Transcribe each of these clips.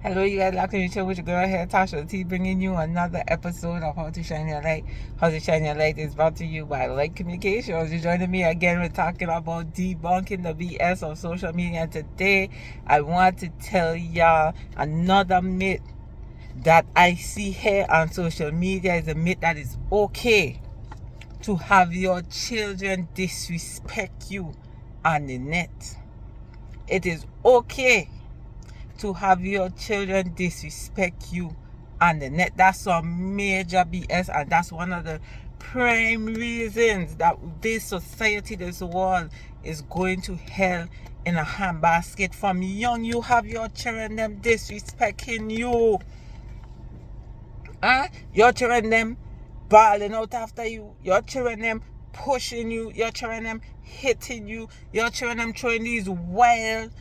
Hello, you guys. Locked in your show with your girl here, Tasha T, bringing you another episode of How to Shine Your Light. How to Shine Your Light is brought to you by Light Communications. You're joining me again. We're talking about debunking the BS of social media. And today, I want to tell y'all another myth that I see here on social media is a myth that it's okay to have your children disrespect you on the net. It is okay to have your children disrespect you on the net. That's some major BS, and that's one of the prime reasons that this society, this world is going to hell in a handbasket. From young, you have your children them disrespecting you. Your children them balling out after you. Your children them pushing you. Your children them hitting you. Your children them throwing these wild,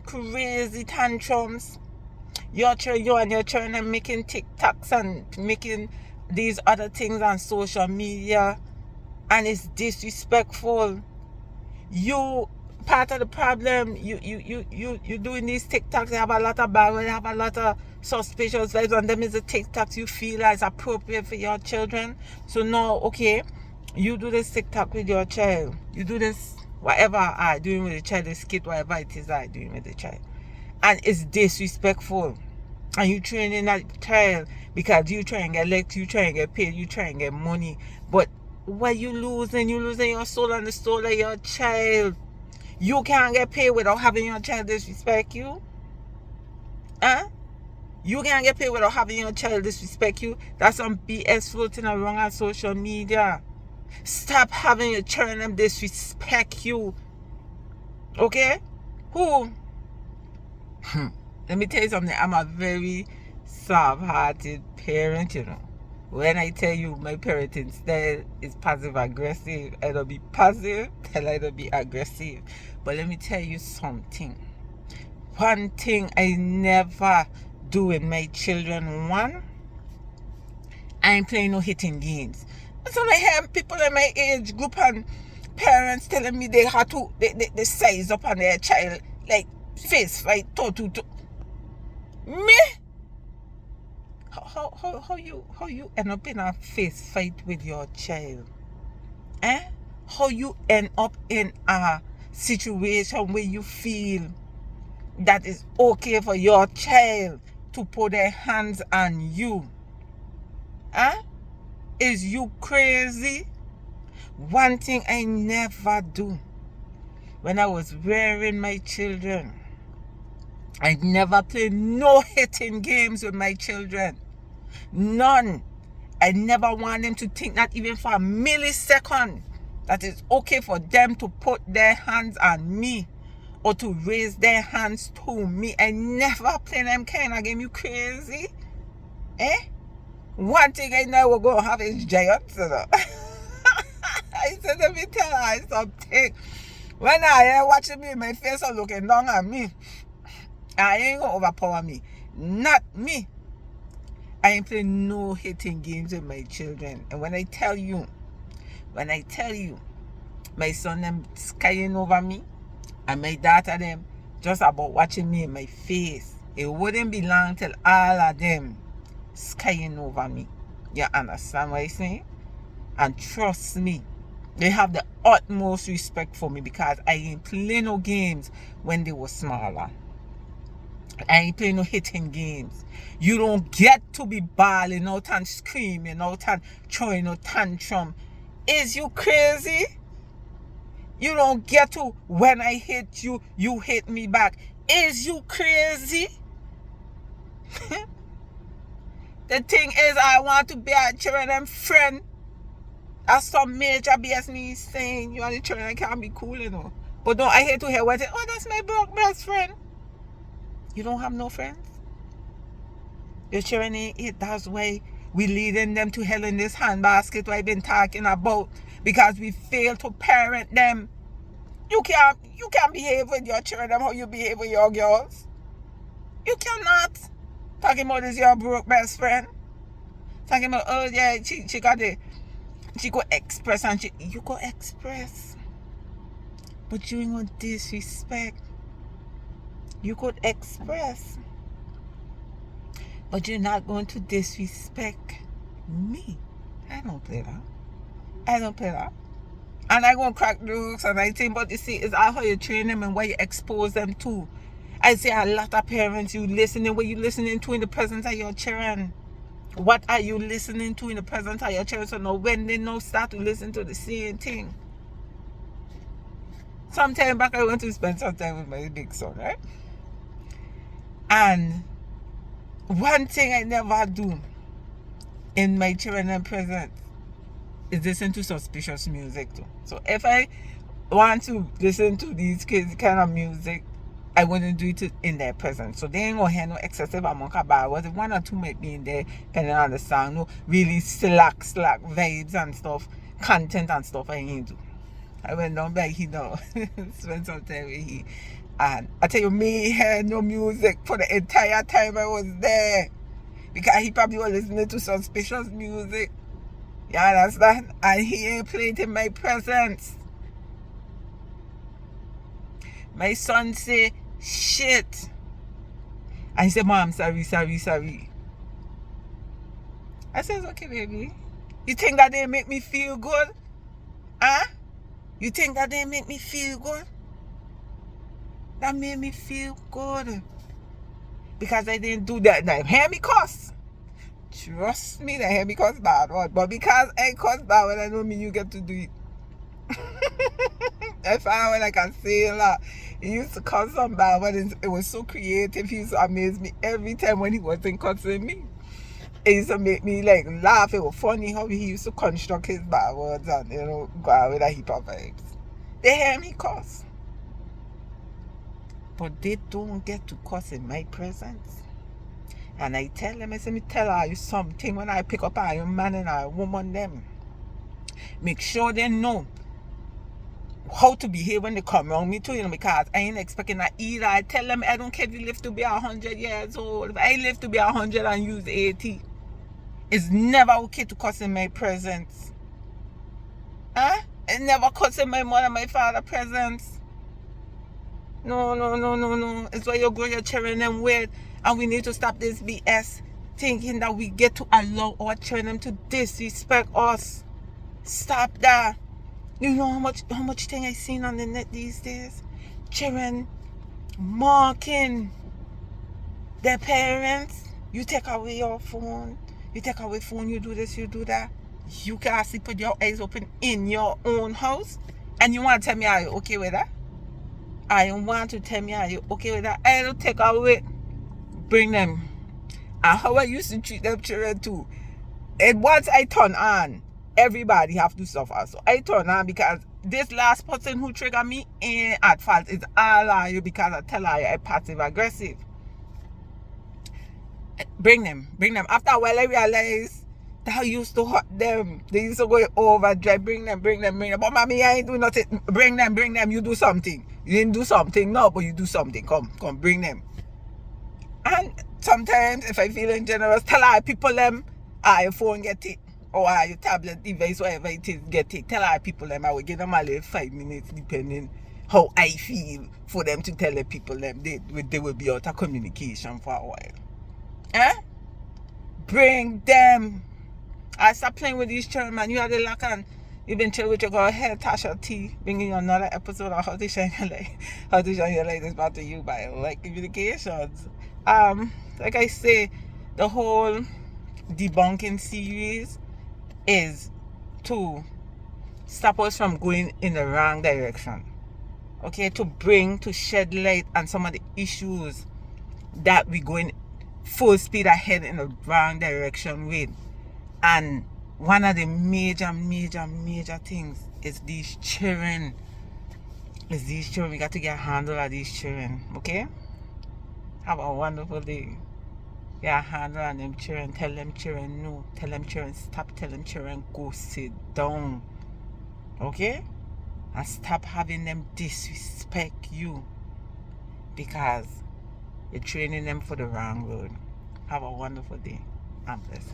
crazy tantrums. You and your children are making TikToks and making these other things on social media, and it's disrespectful. You part of the problem. You doing these TikToks. They have a lot of bad. They have a lot of suspicious vibes on them. Is the TikToks you feel is appropriate for your children? So no, okay, you do this TikTok with your child. You do this whatever I doing with the child, the skit, whatever it is I doing with the child, and it's disrespectful. And you training that child because you try and get likes, you try and get paid, you try and get money. But what you losing? You losing your soul and the soul of your child. You can't get paid without having your child disrespect you. You can't get paid without having your child disrespect you. That's some BS floating around on social media. Stop having your children disrespect you. Okay? Who? Let me tell you something. I'm a very soft-hearted parent, you know. When I tell you my parenting style is passive-aggressive, I don't be passive, tell I don't be aggressive. But let me tell you something. One thing I never do with my children, one, I ain't playing no hitting games. So I hear people in my age group and parents telling me they have to, they size up on their child, like face fight, toe to toe. Me? How you end up in a face fight with your child? How you end up in a situation where you feel that it's okay for your child to put their hands on you? Is you crazy? One thing I never do when I was rearing my children, I never play no hitting games with my children. None. I never want them to think, not even for a millisecond, that it's okay for them to put their hands on me or to raise their hands to me. I never play them kind of game. You crazy? One thing I know we're going to have is giants. You know? I said, let me tell her something. When I hear watching me, my face are looking down at me. I ain't gonna overpower me. Not me. I ain't playing no hitting games with my children. And when I tell you, my son them skying over me, and my daughter them just about watching me in my face, it wouldn't be long till all of them skying over me. You understand what I'm saying? And trust me, they have the utmost respect for me because I ain't playing no games when they were smaller. I ain't playing no hitting games. You don't get to be bawling out and screaming out and throwing no tantrum. Is you crazy? You don't get to, when I hit you, you hit me back. Is you crazy? The thing is, I want to be a children friend. That's some major BS me saying you and the children can't be cool, you know. But don't I hate to hear what it, oh, that's my best friend. You don't have no friends? Your children ain't it. That's why we leading them to hell in this handbasket I've been talking about. Because we fail to parent them. You can't behave with your children how you behave with your girls. You cannot. Talking about this your broke best friend. Talking about, oh yeah, she got it. She go express and you go express. But you ain't gonna disrespect. You could express. But you're not going to disrespect me. I don't play that. I don't play that. And I go crack jokes and I think, but you see, it's how you train them and what you expose them to. I say a lot of parents, what you listening to in the presence of your children. What are you listening to in the presence of your children? So now when they now start to listen to the same thing. Sometime back I went to spend some time with my big son, right? And one thing I never do in my children presence is listen to suspicious music too. So if I want to listen to these kids kind of music, I wouldn't do it in their presence. So they ain't gonna hear no excessive amount of bad words. One or two might be in there, depending on the song, no really slack vibes and stuff, content and stuff I ain't do. I went down by he now, spent some time with he. And I tell you, me hear no music for the entire time I was there. Because he probably was listening to suspicious music. You understand? And he ain't played in my presence. My son say, shit. And he said, Mom, sorry. I said, okay, baby. You think that they make me feel good? Huh? You think that they make me feel good? That made me feel good. Because I didn't do that. Now, hear me cuss. Trust me, that hear me cuss bad word. But because I cuss bad word, I don't mean you get to do it. I found when I can say a lot. He used to cuss some bad word. It was so creative. He used to amaze me every time when he wasn't cussing me. It used to make me like laugh. It was funny how he used to construct his bad words and go out with a heap of vibes. They hear me cuss. But they don't get to cuss in my presence. And I tell them, I say, me tell you something when I pick up a man and a woman them. Make sure they know how to behave when they come around me too, because I ain't expecting that either. I tell them I don't care if you live to be 100 years old. If I live to be 100 and use 80, it's never okay to cuss in my presence. Huh? It's never cuss in my mother, my father presence. No. It's why you grow your children them weird. And we need to stop this BS thinking that we get to allow our children to disrespect us. Stop that. You know how much thing I seen on the net these days? Children mocking their parents. You take away your phone. You take away phone, you do this, you do that. You can actually put your eyes open in your own house. And you want to tell me, are you okay with that? I want to tell me, are you okay with that? I don't take away. Bring them. And how I used to treat them children too. And once I turn on, everybody have to suffer. So I turn on because this last person who triggered me ain't at fault. It's all on you because I tell her I'm passive aggressive. Bring them. After a while I realized that I used to hurt them. They used to go overdrive. Bring them. But mommy, I ain't do nothing. Bring them. You do something. You didn't do something, no, but you do something. Come, bring them. And sometimes if I feeling generous, tell our people them, your phone get it, or your tablet device, whatever it is, get it. Tell our people them, I will give them a little 5 minutes depending how I feel for them to tell the people them. They will be out of communication for a while. Bring them. I stop playing with these children, man. You are the luck and you've been chilling with your girl here, Tasha T, bringing you another episode of How to Shine Your Light. How to Shine Your Light is brought to you by Light Communications. Like I say, the whole debunking series is to stop us from going in the wrong direction. Okay, to shed light on some of the issues that we going full speed ahead in the wrong direction with. And one of the major things is these children. We got to get a handle of these children. Okay? Have a wonderful day. Get a handle on them children. Tell them children no. Tell them children stop. Tell them children go sit down. Okay? And stop having them disrespect you. Because you're training them for the wrong road. Have a wonderful day. I'm blessed.